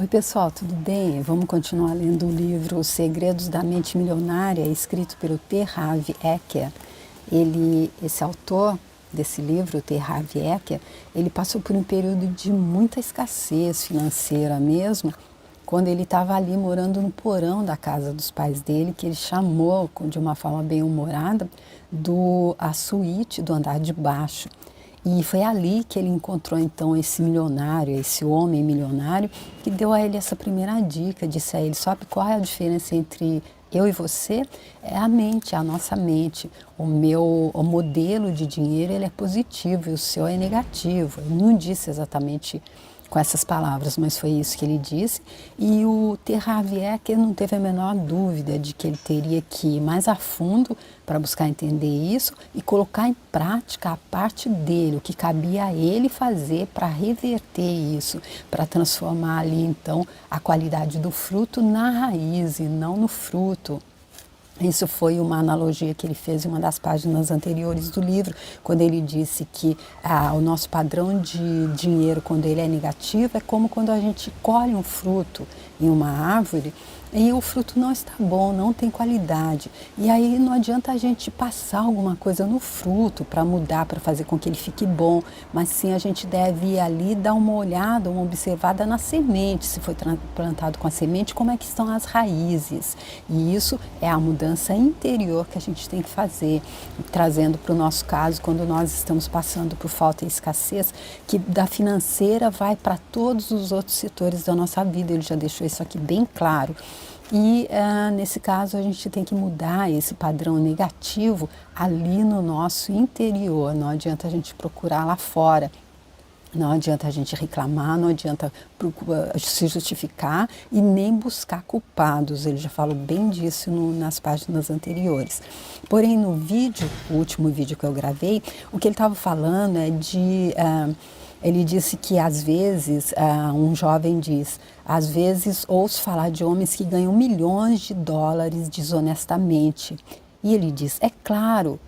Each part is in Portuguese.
Oi pessoal, tudo bem? Vamos continuar lendo o livro Os Segredos da Mente Milionária, escrito pelo T. Harv Eker. Esse autor desse livro, T. Harv Eker, ele passou por um período de muita escassez financeira mesmo, quando ele estava ali morando no porão da casa dos pais dele, que ele chamou de uma forma bem humorada a suíte do andar de baixo. E foi ali que ele encontrou então esse milionário, esse homem milionário, que deu a ele essa primeira dica, disse a ele: sabe qual é a diferença entre eu e você? É a mente, a nossa mente. O modelo de dinheiro ele é positivo e o seu é negativo. Ele não disse exatamente com essas palavras, mas foi isso que ele disse. E o T. Harv Eker não teve a menor dúvida de que ele teria que ir mais a fundo para buscar entender isso e colocar em prática a parte dele, o que cabia a ele fazer para reverter isso, para transformar ali então a qualidade do fruto na raiz e não no fruto. Isso foi uma analogia que ele fez em uma das páginas anteriores do livro, quando ele disse que o nosso padrão de dinheiro, quando ele é negativo, é como quando a gente colhe um fruto em uma árvore e o fruto não está bom, não tem qualidade. E aí não adianta a gente passar alguma coisa no fruto para mudar, para fazer com que ele fique bom, mas sim a gente deve ir ali dar uma olhada, uma observada na semente, se foi plantado com a semente, como é que estão as raízes. E isso é a mudança interior que a gente tem que fazer, trazendo para o nosso caso, quando nós estamos passando por falta e escassez, que da financeira vai para todos os outros setores da nossa vida. Ele já deixou isso aqui bem claro. E nesse caso a gente tem que mudar esse padrão negativo ali no nosso interior. Não adianta a gente procurar lá fora, não adianta a gente reclamar, não adianta se justificar e nem buscar culpados. Ele já falou bem disso nas páginas anteriores. Porém, no vídeo, o último vídeo que eu gravei, o que ele estava falando é ele disse que às vezes, um jovem diz, às vezes ouço falar de homens que ganham milhões de dólares desonestamente. E ele diz, é claro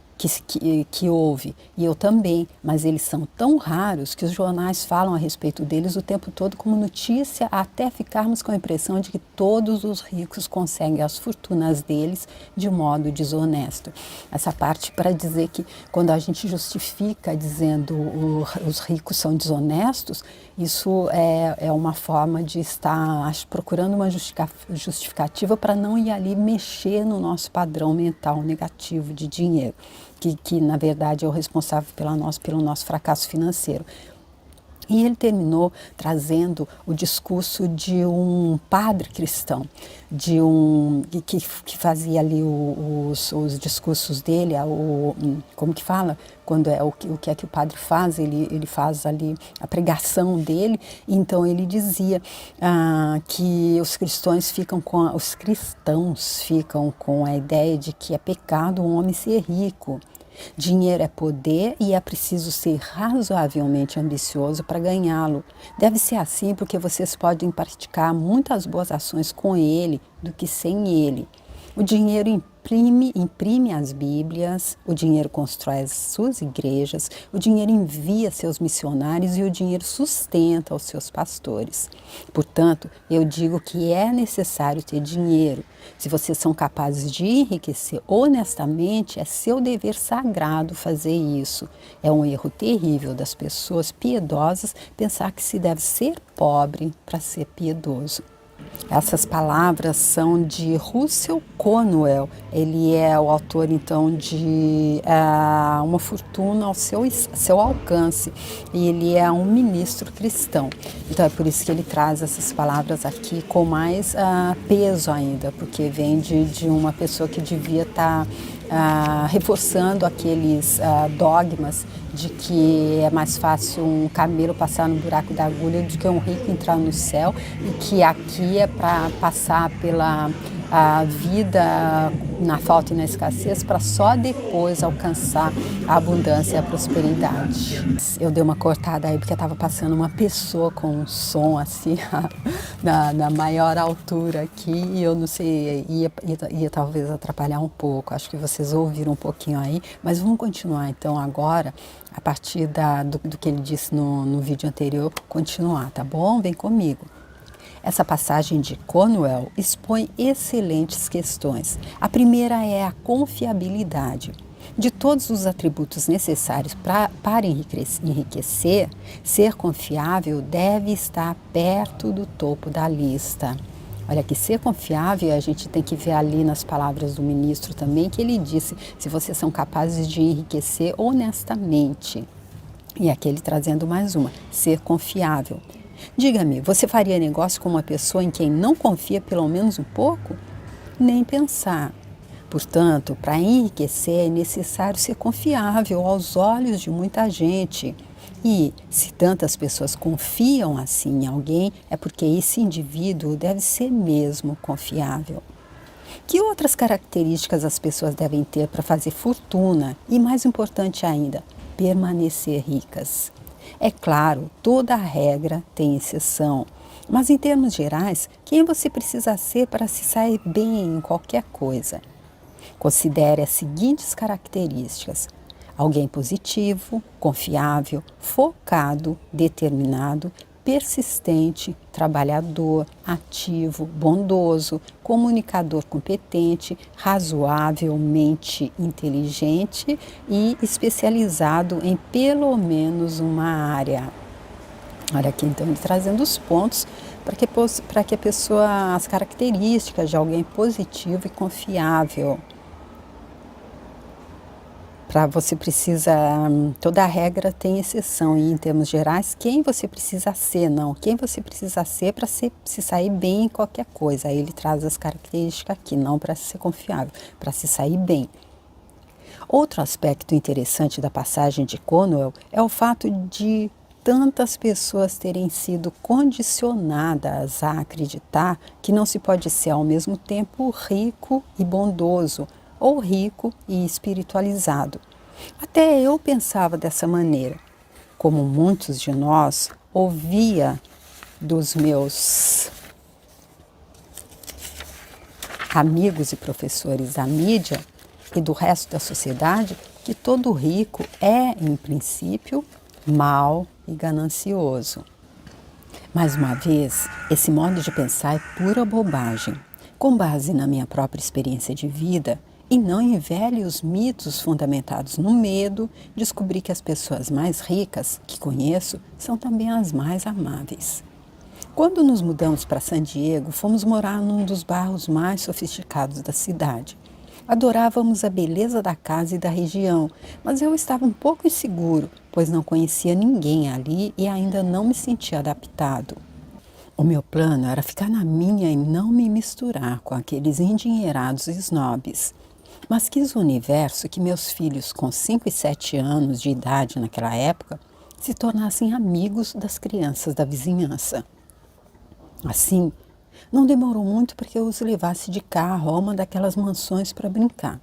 que houve, e eu também, mas eles são tão raros que os jornais falam a respeito deles o tempo todo como notícia, até ficarmos com a impressão de que todos os ricos conseguem as fortunas deles de modo desonesto. Essa parte para dizer que quando a gente justifica dizendo os ricos são desonestos, isso é uma forma de estar procurando uma justificativa para não ir ali mexer no nosso padrão mental negativo de dinheiro. Que na verdade é o responsável pelo nosso fracasso financeiro. E ele terminou trazendo o discurso de um padre cristão, que fazia ali os discursos dele, como que fala? Quando o que é que o padre faz, ele faz ali a pregação dele. Então ele dizia que os cristãos ficam com a ideia de que é pecado um homem ser rico. Dinheiro é poder e é preciso ser razoavelmente ambicioso para ganhá-lo. Deve ser assim porque vocês podem praticar muitas boas ações com ele do que sem ele. O dinheiro imprime as Bíblias, o dinheiro constrói as suas igrejas, o dinheiro envia seus missionários e o dinheiro sustenta os seus pastores. Portanto, eu digo que é necessário ter dinheiro. Se vocês são capazes de enriquecer honestamente, é seu dever sagrado fazer isso. É um erro terrível das pessoas piedosas pensar que se deve ser pobre para ser piedoso. Essas palavras são de Russell Conwell. Ele é o autor, então, de Uma Fortuna ao seu Alcance. E ele é um ministro cristão. Então, é por isso que ele traz essas palavras aqui com mais peso ainda, porque vem de uma pessoa que devia estar reforçando aqueles dogmas de que é mais fácil um camelo passar no buraco da agulha do que um rico entrar no céu, e que aqui é para passar pela vida na falta e na escassez para só depois alcançar a abundância e a prosperidade. Eu dei uma cortada aí porque estava passando uma pessoa com um som assim na maior altura aqui e eu não sei, ia talvez atrapalhar um pouco. Acho que vocês ouviram um pouquinho aí, mas vamos continuar então agora a partir do que ele disse no vídeo anterior, continuar, tá bom? Vem comigo. Essa passagem de Cornwell expõe excelentes questões. A primeira é a confiabilidade. De todos os atributos necessários para enriquecer, ser confiável deve estar perto do topo da lista. Olha, que ser confiável, a gente tem que ver ali nas palavras do ministro também, que ele disse, se vocês são capazes de enriquecer honestamente. E aqui ele trazendo mais uma, ser confiável. Diga-me, você faria negócio com uma pessoa em quem não confia pelo menos um pouco? Nem pensar. Portanto, para enriquecer é necessário ser confiável aos olhos de muita gente. E se tantas pessoas confiam assim em alguém, é porque esse indivíduo deve ser mesmo confiável. Que outras características as pessoas devem ter para fazer fortuna e, mais importante ainda, permanecer ricas? É claro, toda regra tem exceção, mas em termos gerais, quem você precisa ser para se sair bem em qualquer coisa? Considere as seguintes características: alguém positivo, confiável, focado, determinado, persistente, trabalhador, ativo, bondoso, comunicador competente, razoavelmente inteligente e especializado em pelo menos uma área. Olha aqui, então, ele trazendo os pontos para que a pessoa, as características de alguém positivo e confiável. Para você precisa, toda regra tem exceção e em termos gerais, quem você precisa ser, não, quem você precisa ser para se sair bem em qualquer coisa. Aí ele traz as características aqui, não para ser confiável, para se sair bem. Outro aspecto interessante da passagem de Cornwell é o fato de tantas pessoas terem sido condicionadas a acreditar que não se pode ser ao mesmo tempo rico e bondoso, ou rico e espiritualizado. Até eu pensava dessa maneira. Como muitos de nós, ouvia dos meus amigos e professores da mídia e do resto da sociedade que todo rico é, em princípio, mau e ganancioso. Mais uma vez, esse modo de pensar é pura bobagem. Com base na minha própria experiência de vida, e não em velhos mitos fundamentados no medo, descobri que as pessoas mais ricas que conheço são também as mais amáveis. Quando nos mudamos para San Diego, fomos morar num dos bairros mais sofisticados da cidade. Adorávamos a beleza da casa e da região, mas eu estava um pouco inseguro, pois não conhecia ninguém ali e ainda não me sentia adaptado. O meu plano era ficar na minha e não me misturar com aqueles endinheirados snobs. Mas quis o universo que meus filhos com 5 e 7 anos de idade naquela época se tornassem amigos das crianças da vizinhança. Assim, não demorou muito para que eu os levasse de carro a uma daquelas mansões para brincar.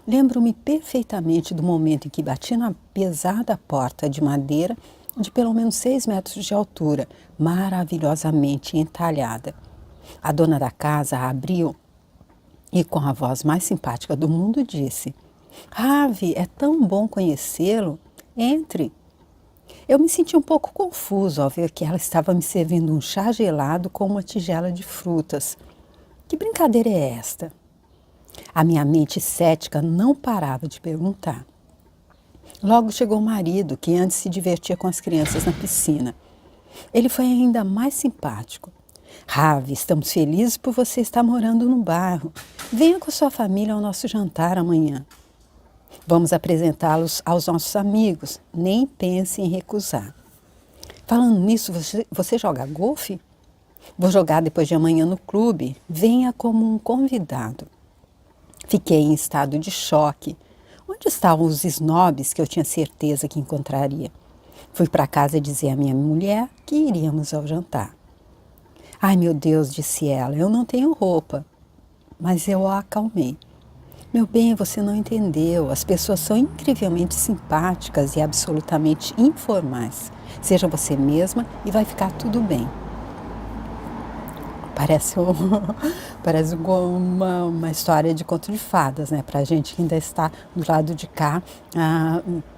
Lembro-me perfeitamente do momento em que bati na pesada porta de madeira de pelo menos 6 metros de altura, maravilhosamente entalhada. A dona da casa a abriu e, com a voz mais simpática do mundo, disse: "Ravi, é tão bom conhecê-lo. Entre." Eu me senti um pouco confuso ao ver que ela estava me servindo um chá gelado com uma tigela de frutas. Que brincadeira é esta? A minha mente cética não parava de perguntar. Logo chegou o marido, que antes se divertia com as crianças na piscina. Ele foi ainda mais simpático. "Ravi, estamos felizes por você estar morando no bairro. Venha com sua família ao nosso jantar amanhã. Vamos apresentá-los aos nossos amigos. Nem pense em recusar. Falando nisso, você joga golfe? Vou jogar depois de amanhã no clube. Venha como um convidado." Fiquei em estado de choque. Onde estavam os snobs que eu tinha certeza que encontraria? Fui para casa dizer à minha mulher que iríamos ao jantar. "Ai, meu Deus", disse ela, "eu não tenho roupa." Mas eu a acalmei. "Meu bem, você não entendeu. As pessoas são incrivelmente simpáticas e absolutamente informais. Seja você mesma e vai ficar tudo bem." Parece uma história de conto de fadas, né? Para a gente que ainda está do lado de cá,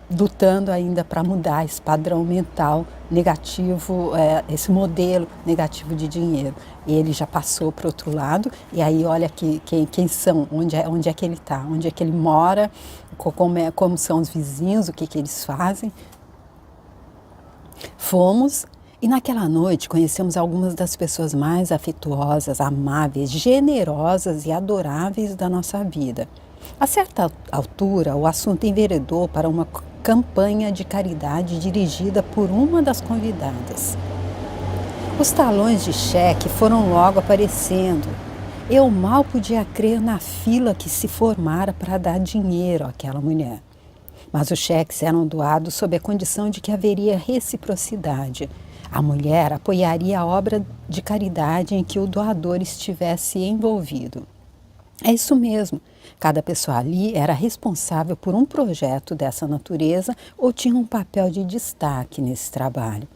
lutando ainda para mudar esse padrão mental negativo, esse modelo negativo de dinheiro. E ele já passou para o outro lado, e aí olha quem são, onde é que ele está, onde é que ele mora, como são os vizinhos, o que eles fazem. Fomos, e naquela noite conhecemos algumas das pessoas mais afetuosas, amáveis, generosas e adoráveis da nossa vida. A certa altura, o assunto enveredou para uma campanha de caridade dirigida por uma das convidadas. Os talões de cheque foram logo aparecendo. Eu mal podia crer na fila que se formara para dar dinheiro àquela mulher. Mas os cheques eram doados sob a condição de que haveria reciprocidade. A mulher apoiaria a obra de caridade em que o doador estivesse envolvido. É isso mesmo. Cada pessoa ali era responsável por um projeto dessa natureza ou tinha um papel de destaque nesse trabalho.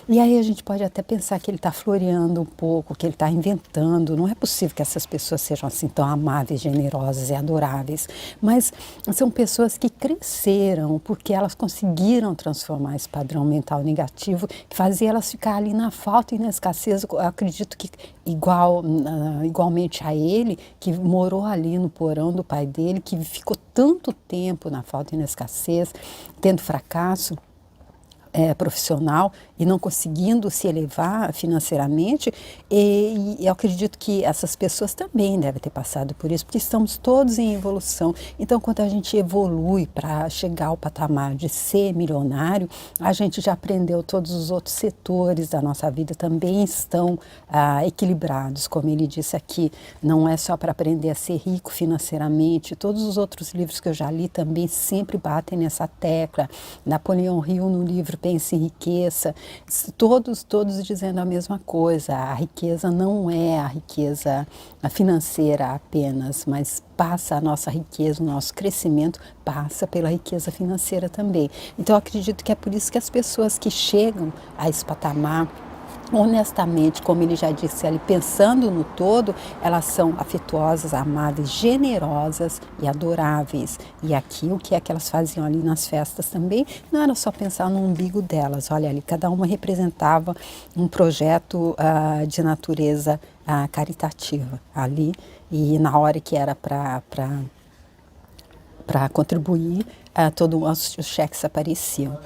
E aí a gente pode até pensar que ele está floreando um pouco, que ele está inventando. Não é possível que essas pessoas sejam assim tão amáveis, generosas e adoráveis. Mas são pessoas que cresceram porque elas conseguiram transformar esse padrão mental negativo que fazia elas ficar ali na falta e na escassez. Eu acredito que igualmente a ele, que morou ali no porão do pai dele, que ficou tanto tempo na falta e na escassez, tendo fracasso profissional e não conseguindo se elevar financeiramente, e eu acredito que essas pessoas também devem ter passado por isso, porque estamos todos em evolução. Então, quando a gente evolui para chegar ao patamar de ser milionário, a gente já aprendeu, todos os outros setores da nossa vida também estão equilibrados, como ele disse aqui. Não é só para aprender a ser rico financeiramente, todos os outros livros que eu já li também sempre batem nessa tecla. Napoleão Hill, no livro Pense em Riqueza, todos dizendo a mesma coisa. A riqueza não é a riqueza financeira apenas, mas passa a nossa riqueza, o nosso crescimento passa pela riqueza financeira também. Então eu acredito que é por isso que as pessoas que chegam a esse patamar, honestamente, como ele já disse ali, pensando no todo, elas são afetuosas, amáveis, generosas e adoráveis. E aqui o que é que elas faziam ali nas festas também, não era só pensar no umbigo delas. Olha ali, cada uma representava um projeto de natureza caritativa ali, e na hora que era para contribuir, todos os cheques apareciam.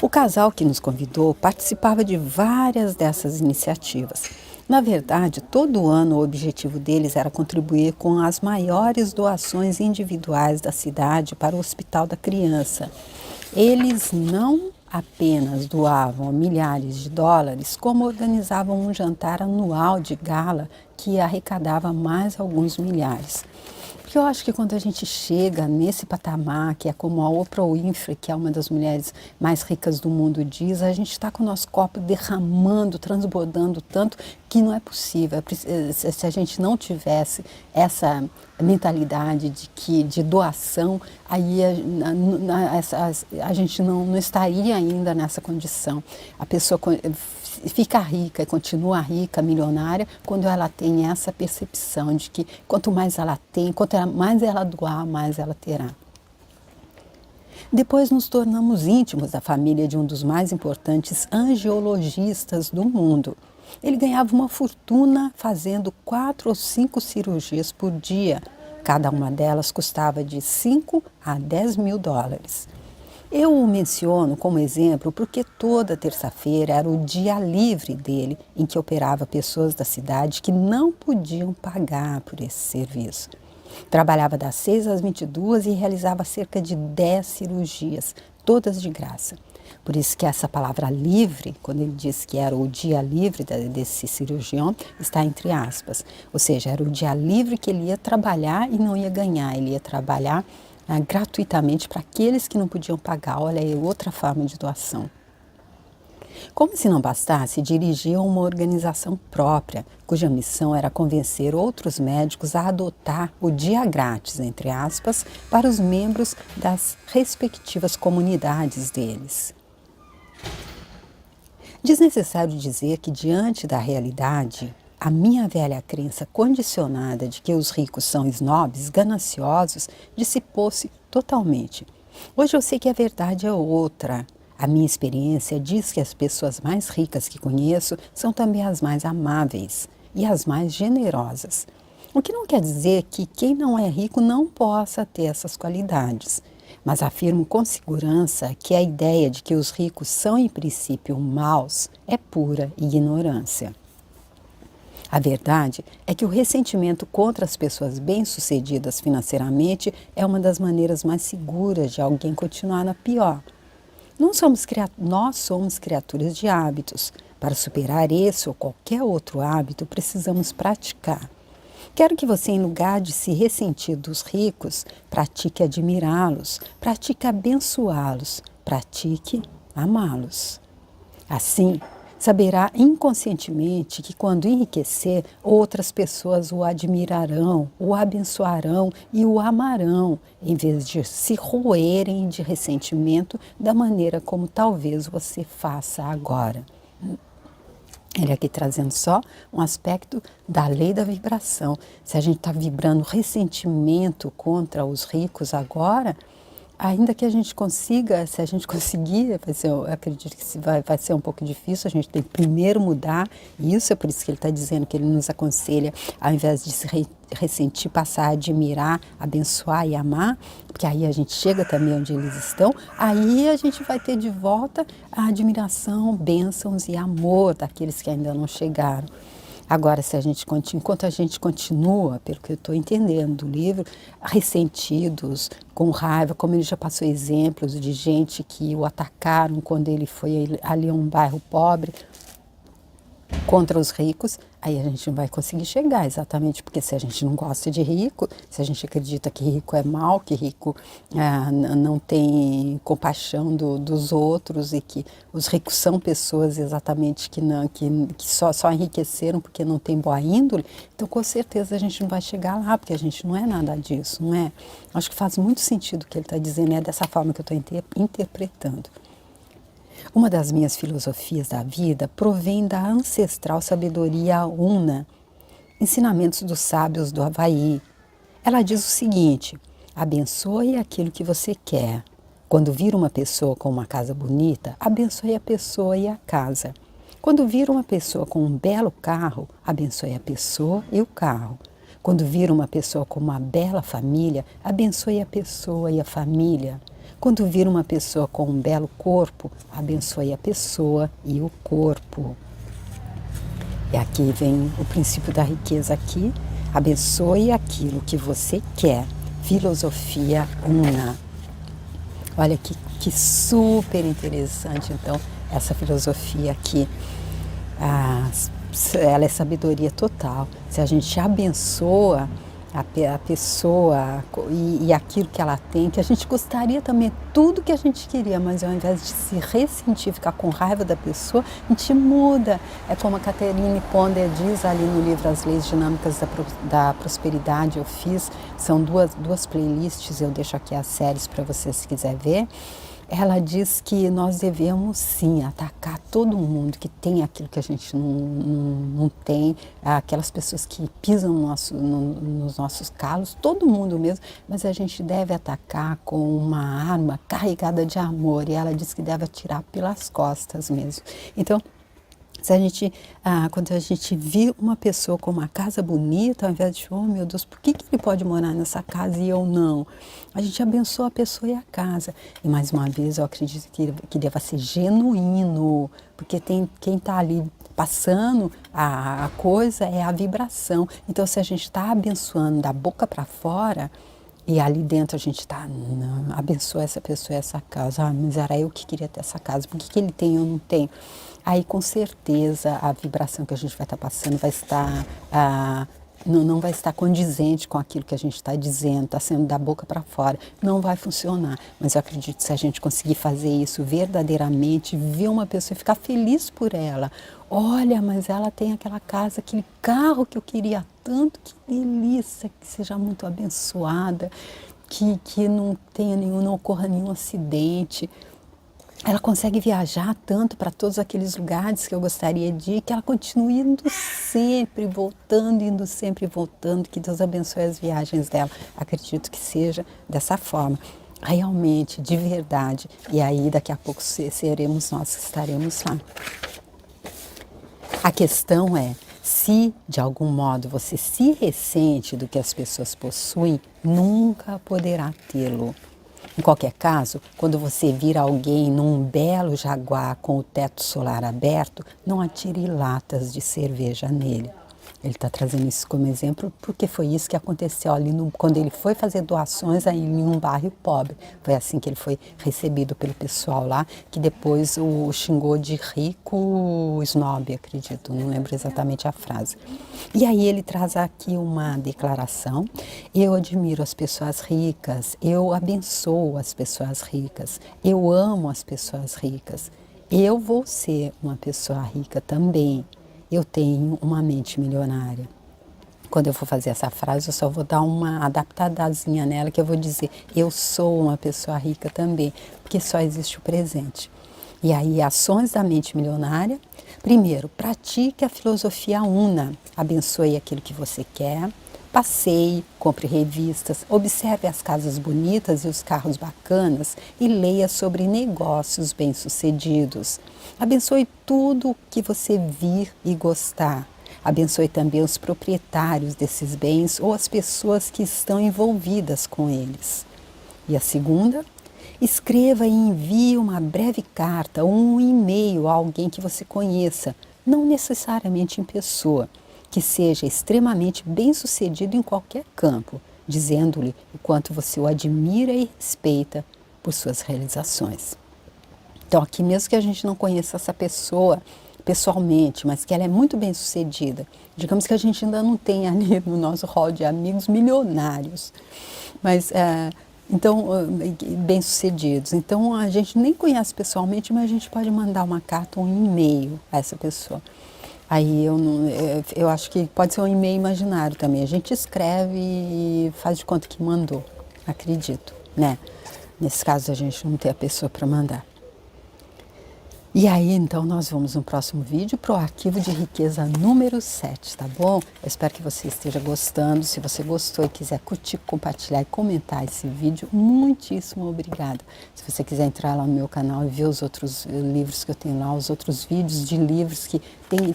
O casal que nos convidou participava de várias dessas iniciativas. Na verdade, todo ano o objetivo deles era contribuir com as maiores doações individuais da cidade para o Hospital da Criança. Eles não apenas doavam milhares de dólares, como organizavam um jantar anual de gala que arrecadava mais alguns milhares. Porque eu acho que quando a gente chega nesse patamar, que é como a Oprah Winfrey, que é uma das mulheres mais ricas do mundo, diz, a gente está com o nosso copo derramando, transbordando tanto que não é possível. Se a gente não tivesse essa mentalidade de doação, aí a gente não estaria ainda nessa condição. A pessoa fica rica e continua rica, milionária, quando ela tem essa percepção de que quanto mais ela tem, quanto mais ela doar, mais ela terá. Depois nos tornamos íntimos da família de um dos mais importantes angiologistas do mundo. Ele ganhava uma fortuna fazendo 4 ou 5 cirurgias por dia. Cada uma delas custava de 5 a 10 mil dólares. Eu o menciono como exemplo porque toda terça-feira era o dia livre dele, em que operava pessoas da cidade que não podiam pagar por esse serviço. Trabalhava das 6 às 22 e realizava cerca de 10 cirurgias, todas de graça. Por isso que essa palavra livre, quando ele diz que era o dia livre desse cirurgião, está entre aspas. Ou seja, era o dia livre que ele ia trabalhar e não ia ganhar, ele ia trabalhar gratuitamente para aqueles que não podiam pagar. Olha aí, outra forma de doação. Como se não bastasse, dirigia uma organização própria, cuja missão era convencer outros médicos a adotar o dia grátis, entre aspas, para os membros das respectivas comunidades deles. Desnecessário dizer que, diante da realidade, a minha velha crença condicionada de que os ricos são snobs, gananciosos, dissipou-se totalmente. Hoje eu sei que a verdade é outra. A minha experiência diz que as pessoas mais ricas que conheço são também as mais amáveis e as mais generosas. O que não quer dizer que quem não é rico não possa ter essas qualidades. Mas afirmo com segurança que a ideia de que os ricos são, em princípio, maus é pura ignorância. A verdade é que o ressentimento contra as pessoas bem-sucedidas financeiramente é uma das maneiras mais seguras de alguém continuar na pior. Nós somos criaturas de hábitos. Para superar esse ou qualquer outro hábito, precisamos praticar. Quero que você, em lugar de se ressentir dos ricos, pratique admirá-los, pratique abençoá-los, pratique amá-los. Assim, saberá inconscientemente que quando enriquecer, outras pessoas o admirarão, o abençoarão e o amarão, em vez de se roerem de ressentimento da maneira como talvez você faça agora. Ele aqui trazendo só um aspecto da lei da vibração. Se a gente está vibrando ressentimento contra os ricos agora, ainda que a gente consiga, se a gente conseguir, eu acredito que vai ser um pouco difícil, a gente tem que primeiro mudar isso, é por isso que ele está dizendo que ele nos aconselha, ao invés de se ressentir, passar a admirar, abençoar e amar, porque aí a gente chega também onde eles estão, aí a gente vai ter de volta a admiração, bênçãos e amor daqueles que ainda não chegaram. Agora, enquanto a gente continua, pelo que eu estou entendendo do livro, ressentidos, com raiva, como ele já passou exemplos de gente que o atacaram quando ele foi ali a um bairro pobre, contra os ricos, aí a gente não vai conseguir chegar, exatamente porque se a gente não gosta de rico, se a gente acredita que rico é mal, que rico não tem compaixão dos outros e que os ricos são pessoas exatamente que só enriqueceram porque não tem boa índole, então com certeza a gente não vai chegar lá, porque a gente não é nada disso, não é? Acho que faz muito sentido o que ele está dizendo, é dessa forma que eu estou interpretando. Uma das minhas filosofias da vida provém da ancestral sabedoria Una, ensinamentos dos sábios do Havaí. Ela diz o seguinte: abençoe aquilo que você quer. Quando vir uma pessoa com uma casa bonita, abençoe a pessoa e a casa. Quando vir uma pessoa com um belo carro, abençoe a pessoa e o carro. Quando vir uma pessoa com uma bela família, abençoe a pessoa e a família. Quando vir uma pessoa com um belo corpo, abençoe a pessoa e o corpo. E aqui vem o princípio da riqueza aqui. Abençoe aquilo que você quer. Filosofia Una. Olha que super interessante, então, essa filosofia aqui. Ela é sabedoria total. Se a gente abençoa a pessoa e aquilo que ela tem, que a gente gostaria também, tudo que a gente queria, mas ao invés de se ressentir, ficar com raiva da pessoa, a gente muda. É como a Catherine Ponder diz ali no livro As Leis Dinâmicas da Prosperidade, eu fiz, são duas playlists, eu deixo aqui as séries para você se quiser ver. Ela diz que nós devemos sim atacar todo mundo que tem aquilo que a gente não tem, aquelas pessoas que pisam nos nossos calos, todo mundo mesmo, mas a gente deve atacar com uma arma carregada de amor, e ela diz que deve atirar pelas costas mesmo. Então, quando a gente vê uma pessoa com uma casa bonita, ao invés de, oh meu Deus, por que ele pode morar nessa casa e eu não? A gente abençoa a pessoa e a casa. E mais uma vez, eu acredito que deva ser genuíno, porque quem está ali passando a coisa é a vibração. Então, se a gente está abençoando da boca para fora, e ali dentro a gente está, abençoa essa pessoa e essa casa. Mas era eu que queria ter essa casa, por que ele tem e eu não tenho? Aí com certeza a vibração que a gente vai estar passando vai estar, não vai estar condizente com aquilo que a gente está dizendo, está sendo da boca para fora, não vai funcionar. Mas eu acredito que se a gente conseguir fazer isso verdadeiramente, ver uma pessoa e ficar feliz por ela, olha, mas ela tem aquela casa, aquele carro que eu queria tanto, que delícia, que seja muito abençoada, que não ocorra nenhum acidente. Ela consegue viajar tanto para todos aqueles lugares que eu gostaria de ir, que ela continue indo sempre, voltando, que Deus abençoe as viagens dela. Acredito que seja dessa forma. realmente, de verdade. E aí daqui a pouco seremos nós que estaremos lá. A questão é, se de algum modo você se ressente do que as pessoas possuem, nunca poderá tê-lo. Em qualquer caso, quando você vir alguém num belo Jaguar com o teto solar aberto, não atire latas de cerveja nele. Ele está trazendo isso como exemplo porque foi isso que aconteceu ali quando ele foi fazer doações aí em um bairro pobre. Foi assim que ele foi recebido pelo pessoal lá, que depois o xingou de rico snob, acredito, não lembro exatamente a frase. E aí ele traz aqui uma declaração: eu admiro as pessoas ricas, eu abençoo as pessoas ricas, eu amo as pessoas ricas, eu vou ser uma pessoa rica também. Eu tenho uma mente milionária. Quando eu for fazer essa frase, eu só vou dar uma adaptadazinha nela, que eu vou dizer, eu sou uma pessoa rica também, porque só existe o presente. E aí, ações da mente milionária. Primeiro, pratique a filosofia una, abençoe aquilo que você quer, passeie, compre revistas, observe as casas bonitas e os carros bacanas e leia sobre negócios bem-sucedidos. Abençoe tudo que você vir e gostar. Abençoe também os proprietários desses bens ou as pessoas que estão envolvidas com eles. E a segunda, escreva e envie uma breve carta ou um e-mail a alguém que você conheça, não necessariamente em pessoa, que seja extremamente bem-sucedido em qualquer campo, dizendo-lhe o quanto você o admira e respeita por suas realizações. Então, aqui mesmo que a gente não conheça essa pessoa pessoalmente, mas que ela é muito bem-sucedida, digamos que a gente ainda não tem ali no nosso hall de amigos milionários, mas então bem-sucedidos. Então, a gente nem conhece pessoalmente, mas a gente pode mandar uma carta ou um e-mail a essa pessoa. Aí eu acho que pode ser um e-mail imaginário também. A gente escreve e faz de conta que mandou, acredito, né? Nesse caso, a gente não tem a pessoa para mandar. E aí, então, nós vamos no próximo vídeo para o arquivo de riqueza número 7, tá bom? Eu espero que você esteja gostando. Se você gostou e quiser curtir, compartilhar e comentar esse vídeo, muitíssimo obrigada. Se você quiser entrar lá no meu canal e ver os outros livros que eu tenho lá, os outros vídeos de livros que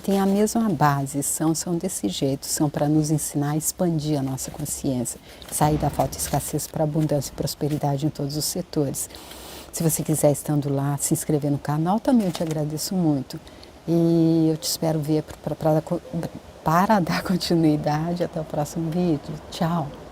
tem a mesma base, são desse jeito, são para nos ensinar a expandir a nossa consciência, sair da falta e escassez para abundância e prosperidade em todos os setores. Se você quiser, estando lá, se inscrever no canal, também eu te agradeço muito. E eu te espero ver para dar continuidade. Até o próximo vídeo. Tchau!